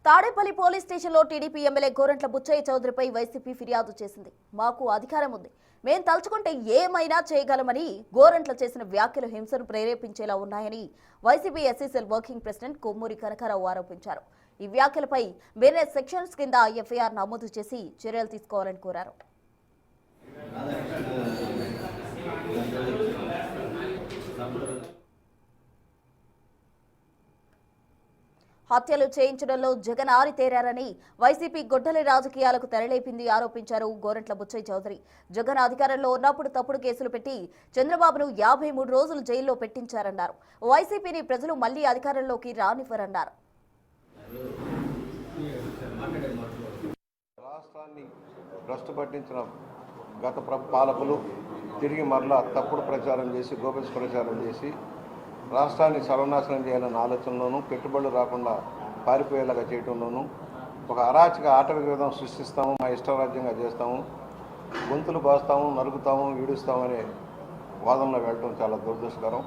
Tadepalli police స్టేషన్లో TDP MLA Gorantla Butchaiah చౌదరిపై YCP ఫిర్యాదు చేసింది. మాకు అధికారం ఉంది, మేం తలుచుకుంటే ఏమైనా చేయగలమని గోరంట్ల చేసిన వ్యాఖ్యలు హింసను ప్రేరేపించేలా ఉన్నాయని YCP SCCL working president Kommuri Kanakarao ఆరోపించారు. ఈ వ్యాఖ్యలపై వేరే సెక్షన్స్ కింద ఎఫ్ఐఆర్ నమోదు చేసి చర్యలు తీసుకోవాలని కోరారు. హత్యలు చేయించడంలో జగన్ ఆరితేరారని వైసీపీ గొడ్డలి రాజకీయాలకు తెరలేపింది ఆరోపించారు గోరంట్ల బుచ్చయ్య చౌదరి. జగన్ అధికారంలో ఉన్నప్పుడు తప్పుడు కేసులు పెట్టి చంద్రబాబును 53 రోజులు జైల్లో పెట్టించారన్నారు. వైసీపీని ప్రజలు మళ్లీ అధికారంలోకి రానివ్వరన్నారు. రాష్ట్రాన్ని భ్రష్టు పట్టించిన గత పాలకులు తిరిగి మరలా తప్పుడు ప్రచారం చేసి గోబెల్స్ ప్రచారం చేసి రాష్ట్రాన్ని సర్వనాశనం చేయాలన్న ఆలోచనలోనూ పెట్టుబడులు రాకుండా పారిపోయేలాగా చేయడంలోనూ ఒక అరాచక ఆటవిక విధానం సృష్టిస్తాము, మా ఇష్టరాజ్యంగా చేస్తాము, గొంతులు బాస్తాము, నరుకుతాము, ఈడుస్తామనే వాదనలో వెళ్ళడం చాలా దురదృష్టకరం.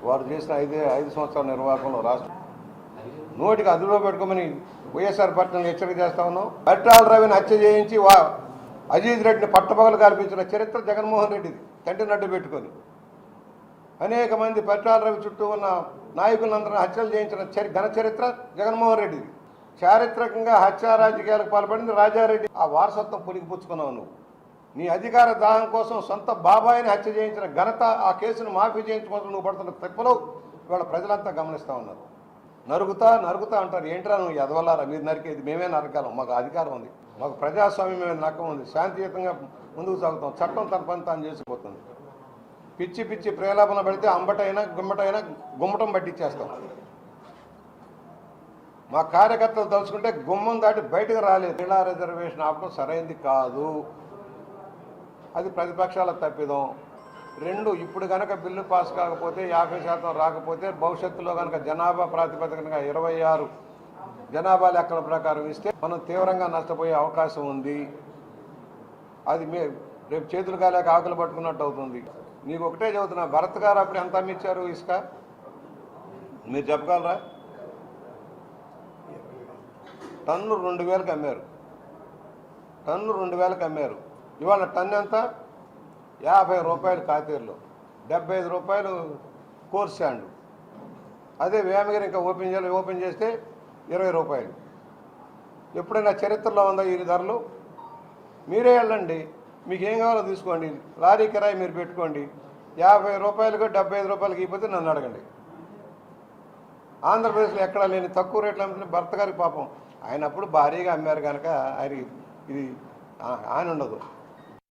వారు చేసిన 5 సంవత్సరాల నిర్వాహకంలో రాష్ట్రం నోటికి అదుపులో పెట్టుకోమని వైఎస్ఆర్ పార్టీని హెచ్చరిక చేస్తా ఉన్నాం. పెట్రాల రవిని హత్య చేయించి అజీజ్ రెడ్డిని పట్టపగలు కల్పించిన చరిత్ర జగన్మోహన్ రెడ్డిది. తండ్రి నడ్డు పెట్టుకొని అనేక మంది పెట్రాల రవి చుట్టూ ఉన్న నాయకులందరినీ హత్యలు చేయించిన ఘన చరిత్ర జగన్మోహన్ రెడ్డిది. చారిత్రకంగా హత్యా రాజకీయాలకు పాల్పడింది రాజారెడ్డి. ఆ వారసత్వం పుచ్చుకున్నావు నువ్వు. నీ అధికార దాహం కోసం సొంత బాబాయిని హత్య చేయించిన ఘనత, ఆ కేసును మాఫీ చేయించుకోవడం నువ్వు పడుతున్న తిప్పలు ఇవాళ ప్రజలంతా గమనిస్తూ ఉన్నారు. నరుగుతా అంటారు. ఏంట్రా నువ్వు ఎదవలారా, మీరు నరికేది మేమే నరకాలం, మాకు అధికారం ఉంది, మాకు ప్రజాస్వామ్యం మీద నమ్మకం ఉంది, శాంతియుతంగా ముందుకు సాగుతాం, చట్టం తన పని తాను చేసిపోతుంది. పిచ్చి ప్రేలాపన పెడితే అంబటైనా గుమ్మటైనా గుమ్మటం పట్టించేస్తాం. మా కార్యకర్తలు తలుచుకుంటే గుమ్మం దాటి బయటకు రాలేదు. మహిళా రిజర్వేషన్ ఆపడం సరైంది కాదు, అది ప్రతిపక్షాల తప్పిదం. 2, ఇప్పుడు కనుక బిల్లు పాస్ కాకపోతే 50% రాకపోతే భవిష్యత్తులో కనుక జనాభా ప్రాతిపదికనగా 26 జనాభా లెక్కల ప్రకారం ఇస్తే మనం తీవ్రంగా నష్టపోయే అవకాశం ఉంది. అది రేపు చేతులు కాలేక ఆకులు పట్టుకున్నట్టు అవుతుంది. నీకు ఒకటే చెబుతున్నా, భరత్ గారు అప్పుడు ఎంత అమ్మిచ్చారు ఇసుక మీరు చెప్పగలరా? టన్ను 2000కి అమ్మారు. టన్ను 2000కి అమ్మారు. ఇవాళ టన్ను ఎంత? 50 రూపాయలు కాతీరులో, 75 రూపాయలు కోర్ శాండ్. అదే వేమగిరి ఇంకా ఓపెన్ చేస్తే 20 రూపాయలు. ఎప్పుడైనా చరిత్రలో ఉందా ఈ ధరలు? మీరే వెళ్ళండి, మీకు ఏం కావాలో తీసుకోండి, లారీ కిరాయి మీరు పెట్టుకోండి. 50 రూపాయలకు 75 రూపాయలకి ఇవ్వకపోతే నన్ను అడగండి. ఆంధ్రప్రదేశ్లో ఎక్కడా లేని తక్కువ రేట్లు అమ్ముతున్న భర్త గారికి పాపం ఆయన అప్పుడు భారీగా అమ్మారు కనుక ఆయన ఇది ఆయన ఉండదు.